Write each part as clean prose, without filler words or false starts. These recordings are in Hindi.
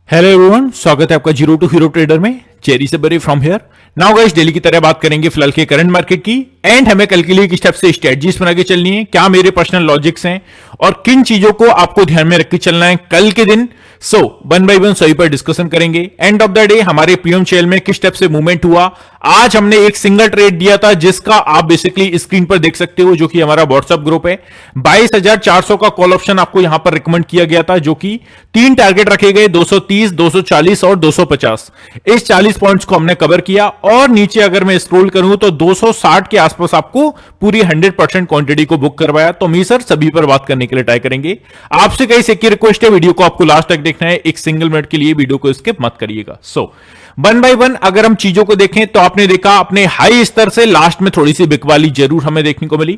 हेलो एवरीवन, स्वागत है आपका जीरो टू हीरो ट्रेडर में। चेरी से बरी from here. Now guys, daily की तरह बात करेंगे फिलहाल के करंट मार्केट की एंड हमें कल के लिए किस टाइप से स्ट्रेटजीज बना के चलनी है, क्या मेरे पर्सनल लॉजिक्स हैं और किन चीजों को आपको ध्यान में रख के चलना है कल के दिन। सो वन बाय वन सभी पर डिस्कशन करेंगे। एंड ऑफ द डे हमारे प्रीमियम शेयर में किस टाइप से मूवमेंट हुआ। आज हमने एक सिंगल ट्रेड दिया था जिसका आप बेसिकली स्क्रीन पर देख सकते हो, जो कि हमारा व्हाट्सएप ग्रुप है। 22,400 का कॉल ऑप्शन आपको यहां पर रिकमेंड किया गया था, जो कि 3 टारगेट रखे गए, 230, 240 और 250। इस 40 पॉइंट्स को हमने कवर किया और नीचे अगर मैं स्क्रॉल करूं तो 260 के आसपास आपको पूरी 100% क्वांटिटी को बुक करवाया। तो मी सर सभी पर बात करने के लिए ट्राई करेंगे। आपसे कई से की रिक्वेस्ट है, वीडियो को आपको लास्ट तक देखना है, एक सिंगल मिनट के लिए वीडियो को स्किप मत करिएगा। सो वन बाय वन अगर हम चीजों को देखें तो आपने देखा अपने हाई स्तर से लास्ट में थोड़ी सी बिकवाली जरूर हमें देखने को मिली।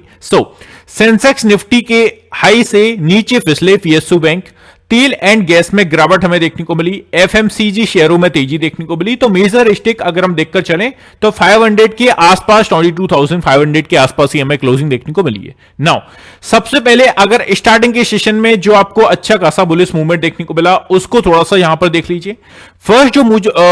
सेंसेक्स निफ्टी के हाई से नीचे फिसले पीएसयू बैंक, तेल एंड गैस में गिरावट हमें देखने को मिली, एफएमसीजी शेयरों में तेजी देखने को मिली। तो मेजर स्टिक अगर हम देखकर चलें तो 500 के आसपास, 22,500 के आसपास ही हमें क्लोजिंग देखने को मिली है। नाउ सबसे पहले अगर स्टार्टिंग के सेशन में जो आपको अच्छा खासा बुलिश मूवमेंट देखने को मिला उसको थोड़ा सा यहां पर देख लीजिए। फर्स्ट जो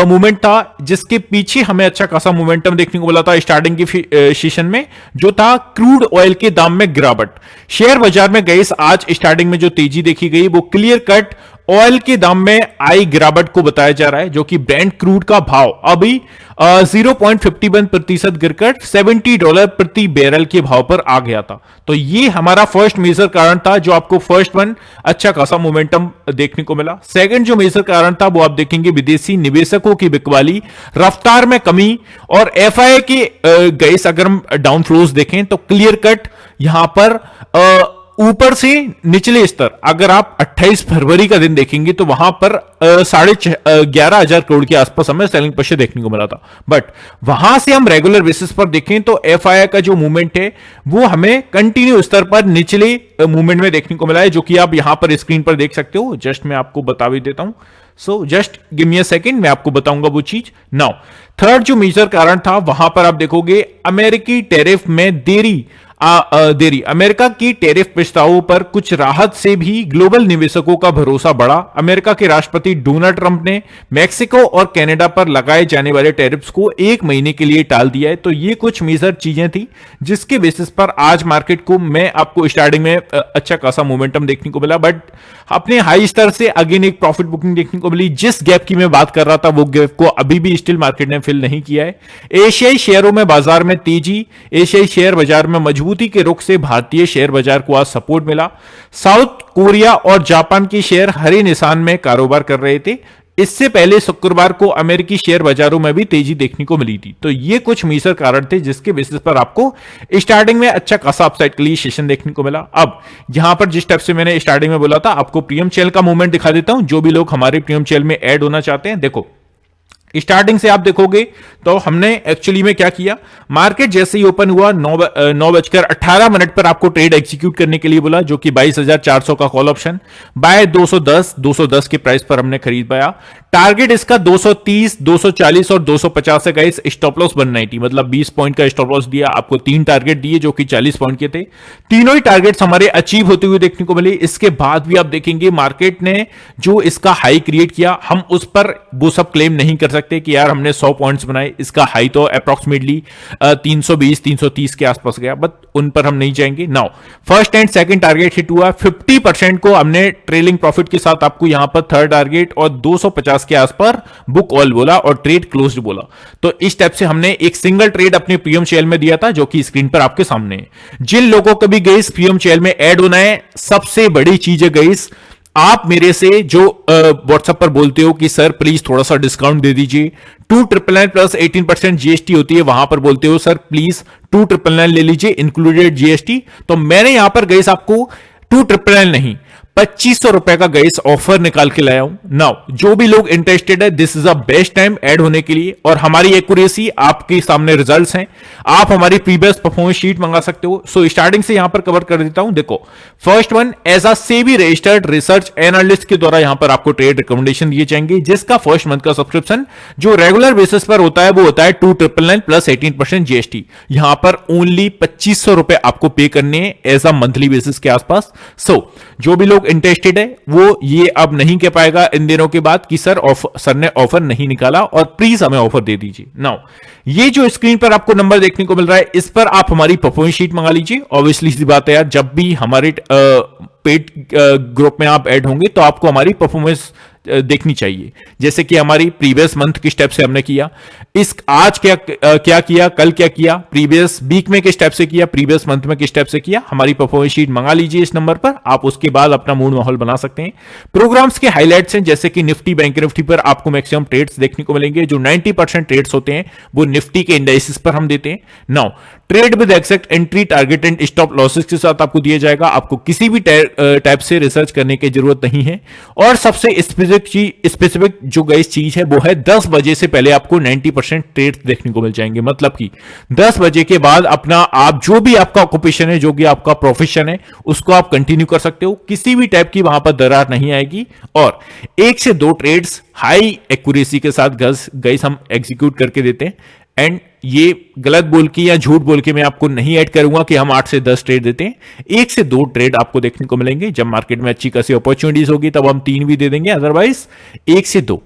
मूवमेंट था जिसके पीछे हमें अच्छा खासा मोमेंटम देखने को मिला था स्टार्टिंग के सेशन में, जो था क्रूड ऑयल के दाम में गिरावट। शेयर बाजार में गई आज स्टार्टिंग में जो तेजी देखी गई वो क्लियर कट ऑयल के दाम में आई गिरावट को बताया जा रहा है, जो कि ब्रेंट क्रूड का भाव अभी 0.51% गिरकर $70 प्रति बैरल के भाव पर आ गया था। तो ये हमारा फर्स्ट मेजर कारण था, जो आपको फर्स्ट वन अच्छा खासा मोमेंटम देखने को मिला। सेकंड जो मेजर कारण था वो आप देखेंगे विदेशी निवेशकों की बिकवाली, रफ्तार में कमी और एफआई के गैस अगर हम डाउन फ्लोज देखें तो क्लियर कट यहां पर ऊपर से निचले स्तर अगर आप 28 फरवरी का दिन देखेंगे तो वहां पर 11,500 करोड़ के आसपास हमें सेलिंग प्रेशर देखने को मिला था। बट वहां से हम रेगुलर बेसिस पर देखें तो एफआई का जो मूवमेंट है वो हमें कंटिन्यू स्तर पर निचले मूवमेंट में देखने को मिला है, जो कि आप यहां पर स्क्रीन पर देख सकते हो। जस्ट मैं आपको बता भी देता हूं। सो just give me a second, मैं आपको बताऊंगा वो चीज। नाउ थर्ड जो मेजर कारण था वहां पर आप देखोगे अमेरिकी टैरिफ में देरी। अमेरिका की टैरिफ प्रस्तावों पर कुछ राहत से भी ग्लोबल निवेशकों का भरोसा बढ़ा। अमेरिका के राष्ट्रपति डोनाल्ड ट्रंप ने मैक्सिको और कनाडा पर लगाए जाने वाले टैरिफ्स को 1 महीने के लिए टाल दिया है। तो ये कुछ मेजर चीजें थी जिसके बेसिस पर आज मार्केट को मैं आपको स्टार्टिंग में अच्छा खासा मोमेंटम देखने को मिला, बट अपने हाई स्तर से अगेन एक प्रॉफिट बुकिंग देखने को मिली। जिस गैप की मैं बात कर रहा था वो गैप को अभी भी स्टिल मार्केट ने फिल नहीं किया है। एशियाई शेयरों में बाजार में तेजी, एशियाई शेयर बाजार में मजबूती के रुख से भारतीय शेयर बाजार को आज सपोर्ट मिला। साउथ कोरिया और जापान के शेयर हरे निशान में कारोबार कर रहे थे। इससे पहले शुक्रवार को अमेरिकी शेयर बाजारों में भी तेजी देखने को मिली थी। तो ये कुछ मेजर कारण थे जिसके बेसिस पर आपको स्टार्टिंग में अच्छा खासा अपसाइड के लिए सेशन देखने को मिला। अब यहां पर जिस टाइप से मैंने स्टार्टिंग में बोला था, आपको प्रीमियम चैनल का मूवमेंट दिखा देता हूं। जो भी लोग हमारे प्रीमियम चैनल में ऐड होना चाहते हैं, देखो स्टार्टिंग से आप देखोगे तो हमने एक्चुअली में क्या किया, मार्केट जैसे ही ओपन हुआ 9:18 पर आपको ट्रेड एग्जीक्यूट करने के लिए बोला, जो कि 22,400 का कॉल ऑप्शन बाय 210 के प्राइस पर हमने खरीद पाया। टारगेट इसका 230, 240 और 250 है गाइस। स्टॉप लॉस 190, मतलब 20 पॉइंट का स्टॉप लॉस दिया। आपको 3 टारगेट दिए जो कि 40 पॉइंट के थे। तीनों ही टारगेट्स हमारे अचीव होते हुए देखने को मिले। इसके बाद भी आप देखेंगे मार्केट ने जो इसका हाई क्रिएट किया, हम उस पर वो सब क्लेम नहीं कर सकते कि यार हमने 100 पॉइंट्स बनाए। इसका हाई तो अप्रोक्सीमेटली 320, 330 के आसपास गया, बट उन पर हम नहीं जाएंगे। Now first and second target hit हुआ। 50% को हमने ट्रेलिंग प्रॉफिट के साथ आपको यहां पर थर्ड टारगेट और 250 के आसपास बुक ऑल बोला और ट्रेड क्लोज्ड बोला। तो इस टाइप से हमने एक सिंगल ट्रेड अपने प्रीमियम शेयर में दिया था, जो कि स्क्रीन पर आपके सामने है। जिन लोगों को भी गई प्रीमियम शेयर में ऐड होना है, सबसे बड़ी चीज है गई, आप मेरे से जो व्हाट्सएप पर बोलते हो कि सर प्लीज थोड़ा सा डिस्काउंट दे दीजिए, 299 प्लस 18% जीएसटी होती है, वहां पर बोलते हो सर प्लीज 299 ले लीजिए इंक्लूडेड जीएसटी। तो मैंने यहां पर गई आपको 299 नहीं, 2500 रुपए का गैस ऑफर निकाल के लाया हूं। नाउ जो भी लोग इंटरेस्टेड है, this is a best time add होने के लिए। और हमारी एक्यूरेसी आपके सामने रिजल्ट्स हैं, आप हमारी प्रीवियस परफॉर्मेंस शीट मंगा सकते हो। सो स्टार्टिंग से यहां पर कवर कर देता हूं। देखो first one, as a SEBI registered research analyst के द्वारा यहां पर आपको ट्रेड रिकमेंडेशन दिए जाएंगे, जिसका फर्स्ट मंथ का सब्सक्रिप्शन जो रेगुलर बेसिस पर होता है वो होता है 299 प्लस 18% जीएसटी। यहां पर ओनली 2500 रुपए आपको पे करने हैं एज अ मंथली बेसिस के आसपास। सो जो भी लोग इंटरेस्टेड है वो ये अब नहीं कह पाएगा इन दिनों के बाद कि सर ने ऑफर नहीं निकाला और प्लीज हमें ऑफर दे दीजिए। नाउ ये जो स्क्रीन पर आपको नंबर देखने को मिल रहा है, इस पर आप हमारी परफॉर्मेंस शीट मंगा लीजिए। ऑब्वियसली सी बात है यार, जब भी हमारे पेड ग्रुप में आप ऐड होंगे तो आपको हमारी परफॉर्मेंस देखनी चाहिए, जैसे कि हमारी प्रीवियस मंथ किस स्टेप से हमने किया, इस आज क्या किया, कल क्या किया, प्रीवियस वीक में किस स्टेप से किया, प्रीवियस मंथ में किस स्टेप से किया। हमारी परफॉर्मेंस शीट मंगा लीजिए इस नंबर पर, आप उसके बाद अपना मूड माहौल बना सकते हैं। प्रोग्राम्स के हाइलाइट्स हैं, जैसे कि निफ्टी बैंक निफ्टी पर आपको मैक्सिमम ट्रेड्स देखने को मिलेंगे। जो 90% ट्रेड्स होते हैं वो निफ्टी के इंडाइसिस पर हम देते हैं। Now trade with exact entry, target and stop losses के साथ आपको दिया जाएगा। आपको किसी भी टाइप से रिसर्च करने की जरूरत नहीं है। और सबसे स्पेसिफिक जो गाइस चीज है वो है 10 बजे से पहले आपको 90% ट्रेड्स देखने को मिल जाएंगे। मतलब कि 10 बजे के बाद अपना आप जो भी आपका ऑक्यूपेशन है, जो भी आपका प्रोफेशन है, उसको आप कंटिन्यू कर सकते हो। किसी भी टाइप की वहां पर दरार नहीं आएगी। और 1 से 2 ट्रेड्स हाई एक्यूरेसी के साथ गाइस हम एग्जीक्यूट करके देते हैं। एंड ये गलत बोल के या झूठ बोल के मैं आपको नहीं ऐड करूंगा कि हम 8 से 10 ट्रेड देते हैं। 1 से 2 ट्रेड आपको देखने को मिलेंगे। जब मार्केट में अच्छी खासी अपॉर्चुनिटीज होगी तब हम 3 भी दे देंगे, अदरवाइज 1 से 2।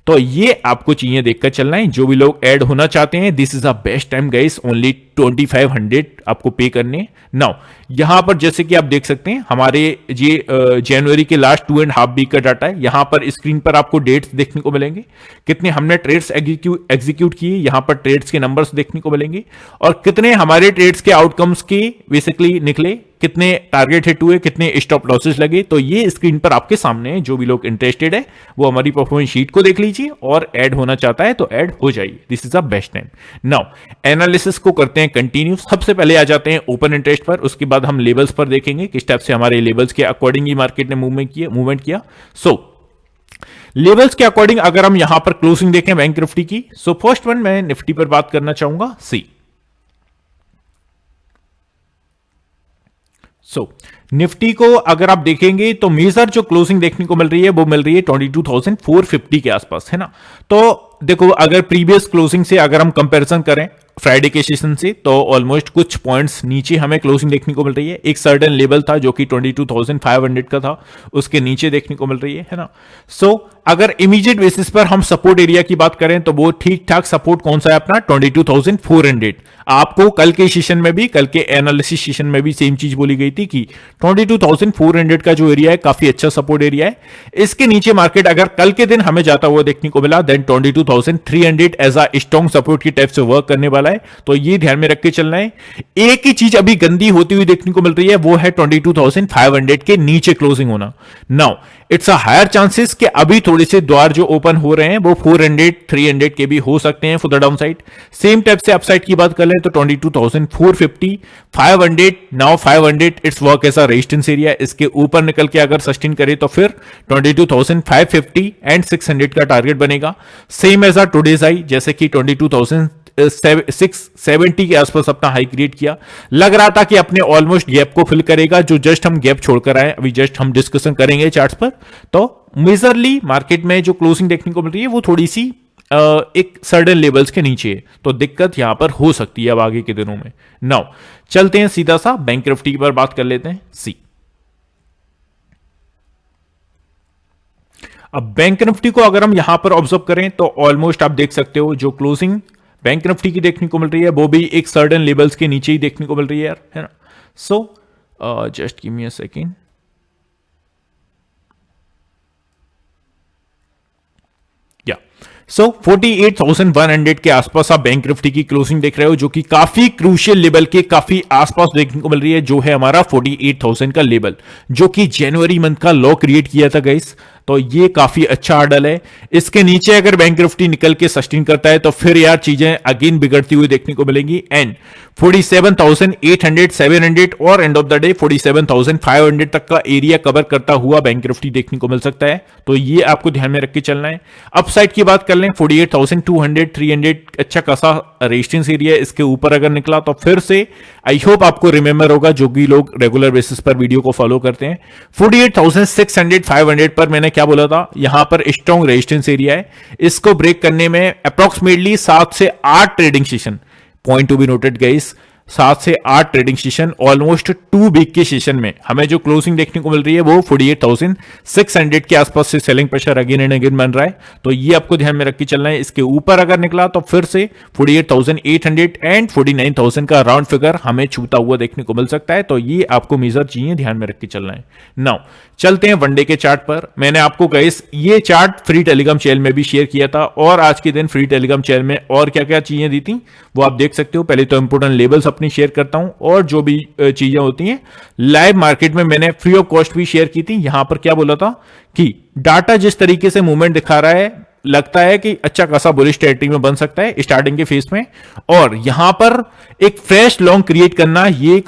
तो ये आपको चीजें देखकर चलना है। जो भी लोग ऐड होना चाहते हैं, this is a best time guys, only 2500 आपको पे करने। नाउ यहां पर जैसे कि आप देख सकते हैं हमारे ये जनवरी के लास्ट 2.5 वीक का डाटा है। यहां पर स्क्रीन पर आपको डेट्स देखने को मिलेंगे, कितने हमने ट्रेड्स एग्जीक्यूट किए, यहां पर ट्रेड्स के नंबर्स देखने को मिलेंगे और कितने हमारे ट्रेड्स के आउटकम्स के बेसिकली निकले, कितने टारगेट हिट हुए, कितने स्टॉप लॉसेस लगे। तो ये स्क्रीन पर आपके सामने है। जो भी लोग इंटरेस्टेड है वो हमारी परफॉर्मेंस शीट को देख लीजिए और ऐड होना चाहता है तो ऐड हो जाइए। This is a best time. Now analysis को करते हैं कंटिन्यू। सबसे पहले आ जाते हैं ओपन इंटरेस्ट पर, उसके बाद हम लेवल्स पर देखेंगे किस टाइप से हमारे लेवल्स के अकॉर्डिंग ही मार्केट ने मूवमेंट किया। सो लेवल्स के अकॉर्डिंग अगर हम यहां पर क्लोजिंग देखें बैंक निफ्टी की, सो फर्स्ट वन मैं निफ्टी पर बात करना चाहूंगा, सी। निफ्टी को अगर आप देखेंगे तो मेजर जो क्लोजिंग देखने को मिल रही है वो मिल रही है 22,450 के आसपास, है ना। तो देखो अगर प्रीवियस क्लोजिंग से अगर हम कंपैरिजन करें फ्राइडे के सेशन से, तो ऑलमोस्ट कुछ पॉइंट्स नीचे हमें क्लोजिंग देखने को मिल रही है। एक सर्टेन लेवल था जो कि 22,500 का था, उसके नीचे देखने को मिल रही है ना। सो अगर इमीडिएट बेसिस पर हम सपोर्ट एरिया की बात करें तो वो ठीक ठाक सपोर्ट कौन सा है अपना 22,400। आपको कल के सेशन में भी, कल के एनालिसिस सेशन में भी सेम चीज बोली गई थी कि 22,400 का जो एरिया है काफी अच्छा सपोर्ट एरिया है। इसके नीचे मार्केट अगर कल के दिन हमें जाता हुआ देखने को मिला, then 22,300 as a strong support की टाइप से वर्क करने वाला है। तो ये ध्यान में रख के चलना है। एक ही चीज अभी गंदी होती हुई देखने को मिल रही है, वो है 22,500 के नीचे क्लोजिंग होना। Now it's a higher chances कि अभी थोड़े से द्वार जो ओपन हो रहे हैं वो 400 300 के भी हो सकते हैं for the downside. Same type से अपसाइड की बात कर लें तो 22,450 500, now 500 it's work as a resistance area. इसके ऊपर निकल के अगर सस्टेन करे तो फिर 22,550 एंड 600 का टारगेट बनेगा। Same as a today's high, जैसे कि 22,670 के आसपास अपना हाई क्रिएट किया। लग रहा था कि अपने ऑलमोस्ट गैप को फिल करेगा, जो जस्ट हम गैप छोड़कर आए। अभी जस्ट हम डिस्कशन करेंगे चार्ट्स पर। तो मेजरली मार्केट में जो क्लोजिंग देखने को मिल रही है वो थोड़ी सी एक सर्टेन लेवल्स के नीचे है, तो दिक्कत यहां पर हो सकती है अब आगे के दिनों में। नाउ चलते हैं सीधा सा बैंक निफ्टी पर बात कर लेते हैं, सी। अब बैंक निफ्टी को अगर हम यहां पर ऑब्जर्व करें तो ऑलमोस्ट आप देख सकते हो जो क्लोजिंग बैंक निफ्टी की देखने को मिल रही है वो भी एक सर्टेन लेवल्स के नीचे ही देखने को मिल रही है यार, है ना। So just give me a second. So 48,100 के आसपास आप बैंक निफ्टी की क्लोजिंग देख रहे हो, जो कि काफी क्रूशियल लेवल के काफी आसपास देखने को मिल रही है, जो है हमारा 48,000 का लेवल, जो कि जनवरी मंथ का लो क्रिएट किया था गाइस। तो ये काफी अच्छा हर्डल है। इसके नीचे अगर बैंक निफ्टी निकल के सस्टेन करता है तो फिर यार चीजें अगेन बिगड़ती हुई देखने को मिलेंगी। एंड 47,800 700 और एंड ऑफ द डे 47,500 तक का एरिया कवर करता हुआ बैंक निफ्टी देखने को मिल सकता है। तो ये आपको ध्यान में रख के चलना है। अपसाइड की बात कर लें 48,200 300 अच्छा खासा रेजिस्टेंस एरिया, इसके ऊपर अगर निकला तो फिर से आई होप आपको रिमेंबर होगा जो भी लोग रेगुलर बेसिस पर वीडियो को फॉलो करते हैं, 48,600 500 पर मैंने क्या बोला था, यहां पर स्ट्रॉन्ग रेजिस्टेंस एरिया है। इसको ब्रेक करने में अप्रोक्सीमेटली 7 से 8 trading session, point to be noted guys, 7 से 8 ट्रेडिंग सेशन ऑलमोस्ट 2 वीक के सेशन में हमें जो क्लोजिंग देखने को मिल रही है वो 48,600 के आसपास से selling pressure again and again बन रहा है। तो ये आपको ध्यान में रख के चलना है। इसके ऊपर अगर निकला तो फिर से 48,800 एंड 49,000 का राउंड फिगर हमें छूता हुआ देखने को मिल सकता है। तो ये आपको मेजर चाहिए, ध्यान में रख के चलना है। नाउ चलते हैं वनडे के चार्ट पर। मैंने आपको गाइस ये चार्ट फ्री टेलीग्राम चैनल में भी शेयर किया था और आज के दिन फ्री टेलीग्राम चैनल में और क्या क्या चीजें दी थी वो आप देख सकते हो। पहले तो इंपोर्टेंट लेवल्स अपनी शेयर करता हूं और जो भी चीजें होती हैं लाइव मार्केट में मैंने फ्री ऑफ कॉस्ट भी शेयर की थी। यहां पर क्या बोला था कि डाटा जिस तरीके से मूवमेंट दिखा रहा है लगता है कि अच्छा खासा बुलिश टेरिटरी में बन सकता है स्टार्टिंग के फेज में, और यहां पर एक फ्रेश लॉन्ग क्रिएट करना ये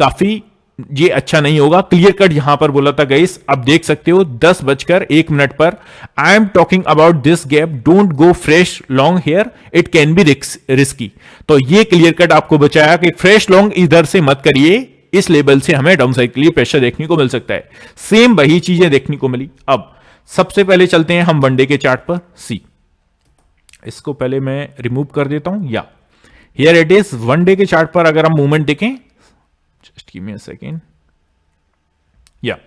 अच्छा नहीं होगा। क्लियर कट यहां पर बोला था गाइस, आप देख सकते हो 10:01 पर। I am talking about this gap, don't go fresh long here, it can be risky. तो ये क्लियर कट आपको बचाया कि फ्रेश लॉन्ग इधर से मत करिए, इस लेवल से हमें डाउन साइड के लिए प्रेशर देखने को मिल सकता है। सेम वही चीजें देखने को मिली। अब सबसे पहले चलते हैं हम वनडे के चार्ट पर। सी, इसको पहले मैं रिमूव कर देता हूं। या हियर इट इज। वनडे के चार्ट पर अगर हम मूवमेंट देखें, just give me a second, या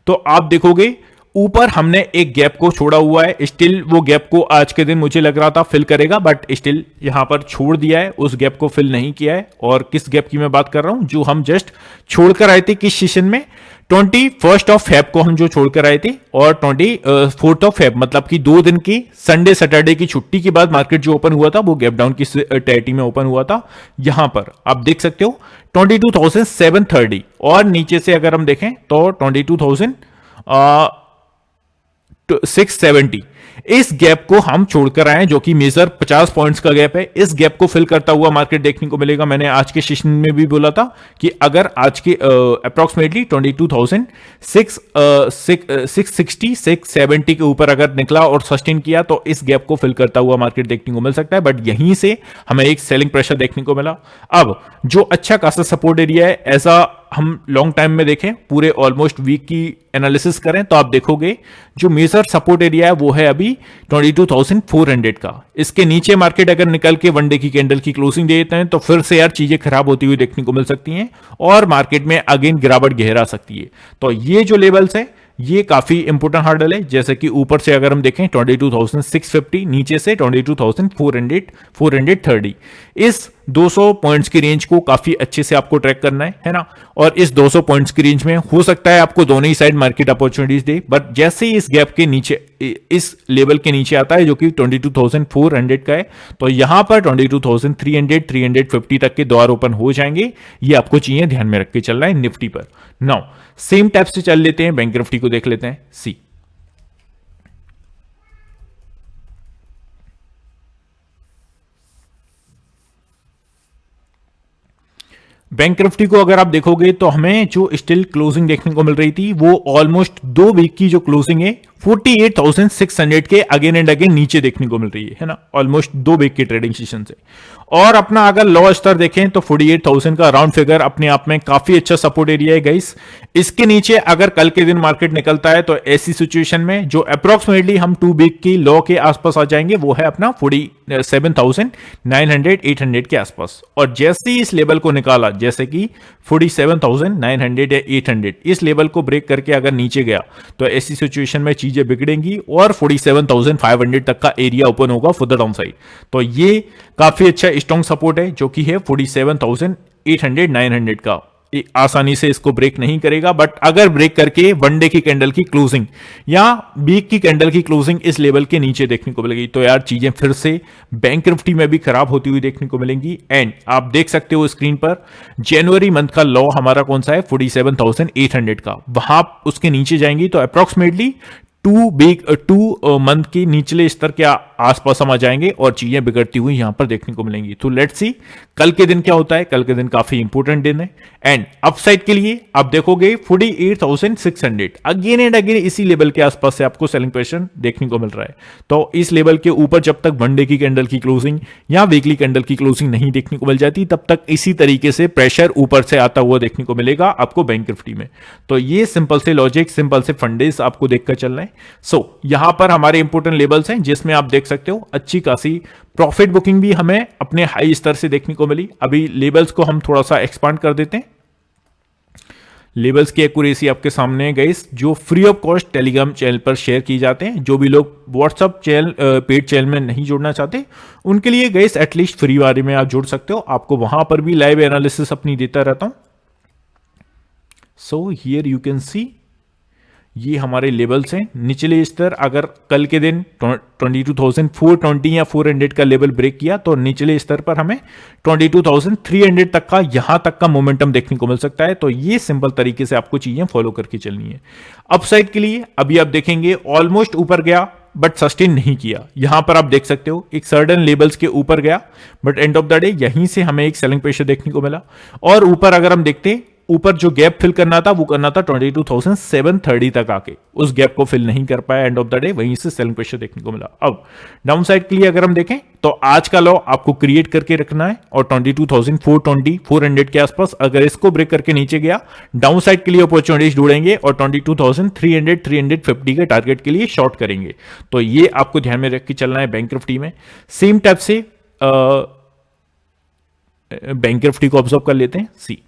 तो आप देखोगे ऊपर हमने एक गैप को छोड़ा हुआ है। स्टिल वो गैप को आज के दिन मुझे लग रहा था फिल करेगा, बट स्टिल यहां पर छोड़ दिया है, उस गैप को फिल नहीं किया है। और किस गैप की मैं बात कर रहा हूं, जो हम जस्ट छोड़कर आए थे किस सेशन में, 21 ऑफ फेब को हम जो छोड़कर आए थे, और 24 ऑफ फेब मतलब कि 2 दिन की संडे सैटरडे की छुट्टी के बाद मार्केट जो ओपन हुआ था वो गैप डाउन की टेरिटरी में ओपन हुआ था। यहां पर आप देख सकते हो 22,730, और नीचे से अगर हम देखें तो 22,670। इस गैप को हम छोड़कर आए जो कि मेजर 50 पॉइंट्स का गैप है। इस गैप को फिल करता हुआ मार्केट देखने को मिलेगा। मैंने आज के सेशन में भी बोला था कि अगर आज के अप्रोक्सीमेटली 22,660 670 के ऊपर अगर निकला और सस्टेन किया तो इस गैप को फिल करता हुआ मार्केट देखने को मिल सकता है। बट यहीं से हमें एक सेलिंग प्रेशर देखने को मिला। अब जो अच्छा खासा सपोर्ट एरिया है, ऐसा हम लॉन्ग टाइम में देखें, पूरे ऑलमोस्ट वीक की एनालिसिस करें तो आप देखोगे जो मेजर सपोर्ट एरिया है वो है अभी 22,400 का। इसके नीचे मार्केट अगर निकल के वनडे की कैंडल की क्लोजिंग दे देते हैं तो फिर से यार चीजें खराब होती हुई देखने को मिल सकती हैं और मार्केट में अगेन गिरावट गहरा सकती है। तो ये जो लेवल्स है ये काफी इंपोर्टेंट हार्डल है। जैसे कि ऊपर से अगर हम देखें 22,650, नीचे से 22,430, इस 200 पॉइंट्स की रेंज को काफी अच्छे से आपको ट्रैक करना है ना। और इस 200 पॉइंट्स की रेंज में हो सकता है आपको दोनों ही साइड मार्केट अपॉर्चुनिटीज दे, बट जैसे ही इस गैप के नीचे, इस लेवल के नीचे आता है जो कि 22,400 का है, तो यहां पर 22,300 350 तक के द्वार ओपन हो जाएंगे। ये आपको चाहिए ध्यान में रख के चलना है निफ्टी पर। नाउ सेम टाइप से चल लेते हैं, बैंक निफ्टी को देख लेते हैं। सी, बैंक निफ्टी को अगर आप देखोगे तो हमें जो स्टिल क्लोजिंग देखने को मिल रही थी वो ऑलमोस्ट 2 वीक की जो क्लोजिंग है 48,600 के अगेन एंड अगेन नीचे देखने को मिल रही है ना, ऑलमोस्ट 2 वीक की ट्रेडिंग सेशन से। और अपना अगर लो स्तर देखें तो 48,000 का राउंड फिगर अपने आप में काफी अच्छा सपोर्ट एरिया है गाइस। इसके नीचे अगर कल के दिन मार्केट निकलता है तो ऐसी सिचुएशन में जो अप्रोक्सीमेटली हम 2 वीक की लो के आसपास आ जाएंगे वो है अपना 47,900 800 के आसपास। और जैसे ही इस लेवल को निकाला, जैसे कि 47,900 या 800, इस लेवल को ब्रेक करके अगर नीचे गया तो ऐसी सिचुएशन में चीजें बिगड़ेंगी और 47,500 तक का एरिया ओपन होगा फॉर द डाउन साइड। तो ये काफी अच्छा स्ट्रॉन्ग सपोर्ट है जो कि है 47,800 900 का। आसानी से इसको ब्रेक नहीं करेगा, बट अगर ब्रेक करके वनडे की कैंडल की क्लोजिंग या वीक की कैंडल की क्लोजिंग इस लेवल के नीचे देखने को मिलेगी तो यार चीजें फिर से बैंक निफ्टी में भी खराब होती हुई देखने को मिलेंगी। एंड आप देख सकते हो स्क्रीन पर जनवरी मंथ का लो हमारा कौन सा है, 47,800 का। वहां उसके नीचे जाएंगी तो अप्रोक्सीमेटली 2 मंथ के निचले स्तर के आसपास हम आ जाएंगे और चीजें बिगड़ती हुई यहां पर देखने को मिलेंगी। तो लेट्स सी कल के दिन क्या होता है। कल के दिन काफी इंपोर्टेंट दिन है। एंड अपसाइड के लिए आप देखोगे 48,600 अगेन एंड अगेन इसी लेवल के आसपास से आपको सेलिंग प्रेशर देखने को मिल रहा है। तो इस लेवल के ऊपर जब तक वनडे की कैंडल की क्लोजिंग या वीकली कैंडल की क्लोजिंग नहीं देखने को मिल जाती तब तक इसी तरीके से प्रेशर ऊपर से आता हुआ देखने को मिलेगा आपको बैंक निफ्टी में। तो ये सिंपल से लॉजिक, सिंपल से फंडेज आपको देखकर चलना है। सो यहां पर हमारे इंपोर्टेंट लेवल्स हैं जिसमें आप देख सकते हो अच्छी खासी प्रॉफिट बुकिंग भी हमें अपने हाई स्तर से देखने को मिली। अभी लेवल्स को हम थोड़ा सा एक्सपांड कर देते हैं। लेवल्स की एक्यूरेसी आपके सामने है गाइस, जो free of cost Telegram channel पर शेयर की जाते हैं। जो भी लोग व्हाट्सअप चैनल पेड चैनल में नहीं जुड़ना चाहते उनके लिए गाइस एटलीस्ट फ्री वाले में आप जुड़ सकते हो। आपको वहां पर भी लाइव एनालिसिस अपनी देता रहता हूं। So here you can see ये हमारे लेवल्स हैं। निचले स्तर अगर कल के दिन 22,420 या 400 का लेवल ब्रेक किया तो निचले स्तर पर हमें 22,300 तक का यहां तक का मोमेंटम देखने को मिल सकता है। तो ये सिंपल तरीके से आपको चीजें फॉलो करके चलनी है। अपसाइड के लिए अभी आप देखेंगे ऑलमोस्ट ऊपर गया बट सस्टेन नहीं किया। यहां पर आप देख सकते हो एक सर्टेन लेवल्स के ऊपर गया but end of the day यहीं से हमें एक सेलिंग प्रेशर देखने को मिला। और ऊपर अगर हम देखते ऊपर जो गैप फिल करना था वो करना था 22,730 तक आके, उस गैप को फिल नहीं कर पाया। एंड ऑफ द डे वहीं से सेलिंग प्रेशर देखने को मिला। अब डाउन साइड के लिए अगर हम देखें तो आज का लो आपको क्रिएट करके रखना है और 22,420 400 के आसपास अगर इसको ब्रेक करके नीचे गया डाउन साइड के लिए अपॉर्चुनिटीज ढूंढेंगे और 22,300 350 के टारगेट के लिए शॉर्ट करेंगे। तो ये आपको ध्यान में रख के चलना है। बैंक निफ्टी में सेम टाइप से बैंक निफ्टी को ऑब्जर्व कर लेते हैं। सी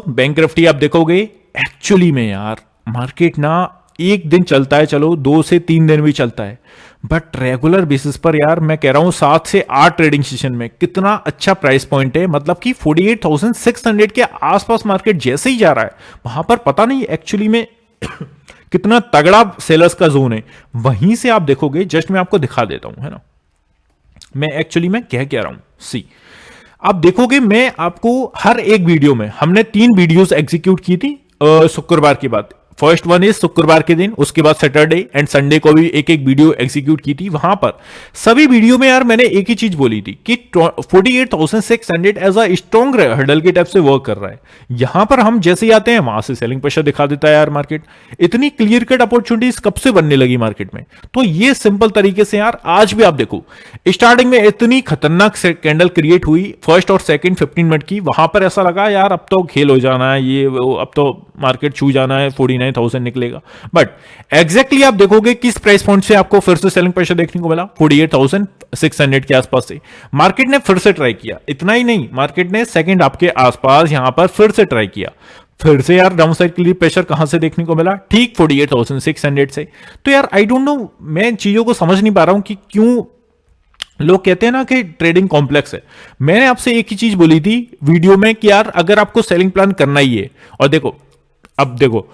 बैंक निफ्टी आप देखोगे एक्चुअली में यार मार्केट ना एक दिन चलता है, चलो 2 से 3 दिन भी चलता है, बट रेगुलर बेसिस पर यार मैं कह रहा हूं 7 से 8 ट्रेडिंग सेशन में कितना अच्छा प्राइस पॉइंट है। मतलब कि 48,600 के आसपास मार्केट जैसे ही जा रहा है वहां पर पता नहीं एक्चुअली में कितना तगड़ा सेलर्स का जोन है। वहीं से आप देखोगे, जस्ट मैं आपको दिखा देता हूं, है ना मैं एक्चुअली में क्या कह रहा हूं। सी आप देखोगे मैं आपको हर एक वीडियो में हमने 3 वीडियोस एग्जीक्यूट की थी शुक्रवार की बात। फर्स्ट वन इज शुक्रवार के दिन, उसके बाद सैटरडे एंड संडे को भी एक एक वीडियो एग्जीक्यूट की थी। वहां पर सभी वीडियो में यार मैंने एक ही चीज बोली थी कि 48,600 एज अ स्ट्रॉन्ग हर्डल के टाइप से वर्क कर रहा है। यहां पर हम जैसे ही आते हैं वहां से सेलिंग प्रेशर दिखा देता है यार मार्केट। इतनी क्लियर कट अपॉर्चुनिटीज कब से बनने लगी मार्केट में। तो ये सिंपल तरीके से यार आज भी आप देखो स्टार्टिंग में इतनी खतरनाक कैंडल क्रिएट हुई फर्स्ट और सेकंड 15 मिनट की, वहां पर ऐसा लगा यार अब तो खेल हो जाना है, ये अब तो मार्केट छू जाना है, 49,000 निकलेगा। बट एग्जैक्टली आप देखोगे किस प्राइस पॉइंट से आपको फिर से सेलिंग प्रेशर देखने को मिला 48,600 के आसपास से। मार्केट ने फिर से ट्राई किया, इतना ही नहीं मार्केट ने सेकंड आपके आसपास यहां पर फिर से ट्राई किया। फिर से यार डाउन साइड के लिए प्रेशर कहां से देखने को मिला, ठीक 48,600 से। तो यार आई डोंट नो, मैं चीजों को समझ नहीं पा रहा हूं कि क्यों लोग कहते हैं ना कि ट्रेडिंग कॉम्प्लेक्स है। मैंने आपसे एक ही चीज बोली थी वीडियो में कि यार अगर आपको सेलिंग प्लान करना ही है, और देखो अब देखो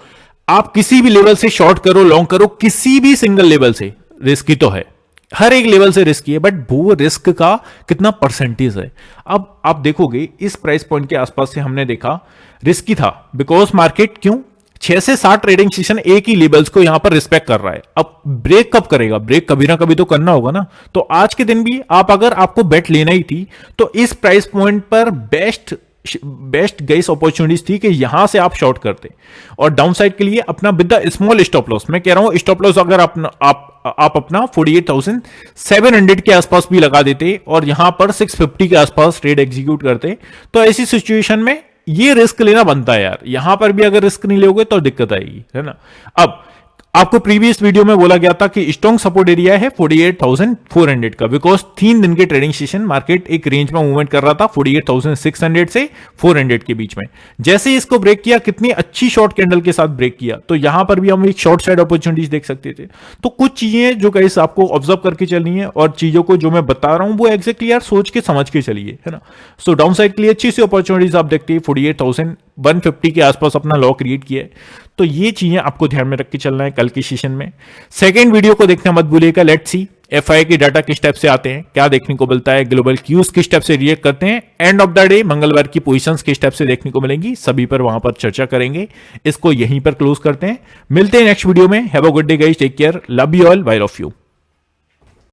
आप किसी भी लेवल से शॉर्ट करो लॉन्ग करो, किसी भी सिंगल लेवल से रिस्की तो है, हर एक लेवल से रिस्की है, बट वो रिस्क का कितना परसेंटेज है। अब आप देखोगे इस प्राइस पॉइंट के आसपास से हमने देखा रिस्की था बिकॉज मार्केट क्यों 6 से 7 ट्रेडिंग सेशन एक ही लेवल्स को यहां पर रिस्पेक्ट कर रहा है। अब ब्रेक कब करेगा, ब्रेक कभी ना कभी तो करना होगा ना। तो आज के दिन भी आप अगर आपको बेट लेना ही थी तो इस प्राइस पॉइंट पर बेस्ट गाइस अपॉर्चुनिटीज थी कि यहां से आप शॉर्ट करते और डाउन साइड के लिए अपना with the small stop loss. मैं कह रहा हूं स्टॉप लॉस अगर आप अपना 48,700 के आसपास भी लगा देते और यहां पर 650 के आसपास ट्रेड एग्जीक्यूट करते, तो ऐसी सिचुएशन में ये रिस्क लेना बनता है यार। यहां पर भी अगर रिस्क नहीं लोगे तो दिक्कत आएगी, है ना। अब आपको प्रीवियस वीडियो में बोला गया था कि स्ट्रॉन्ग सपोर्ट एरिया है 48,400 का, बिकॉज 3 दिन के ट्रेडिंग सेशन मार्केट एक रेंज में मूवमेंट कर रहा था 48,600 से 400 के बीच में। जैसे इसको ब्रेक किया, कितनी अच्छी शॉर्ट कैंडल के साथ ब्रेक किया, तो यहां पर भी हम एक शॉर्ट साइड अपॉर्चुनिटीज देख सकते थे। तो कुछ चीजें जो गाइस आपको ऑब्जर्व करके चलनी है और चीजों को जो मैं बता रहा हूं वो एग्जैक्टली यार सोच के समझ के चलिए, है ना। सो डाउन साइड के लिए अच्छी सी अपॉर्चुनिटीज आप देखते हैं 48,150 के आसपास अपना लॉ क्रिएट किया है। तो ये चीजें आपको ध्यान में रख के चलना है कल की सेशन में। सेकंड वीडियो को देखना मत भूलिएगा। लेट्स सी एफआई के डाटा किस टाइप से आते हैं, क्या देखने को मिलता है, ग्लोबल क्यूज किस टाइप से रिएक्ट करते हैं, एंड ऑफ द डे मंगलवार की पोजीशंस किस टाइप से देखने को मिलेंगी, सभी पर वहां पर चर्चा करेंगे। इसको यहीं पर क्लोज करते हैं, मिलते हैं नेक्स्ट वीडियो में। Have a good day guys, take care, love you all, bye of you.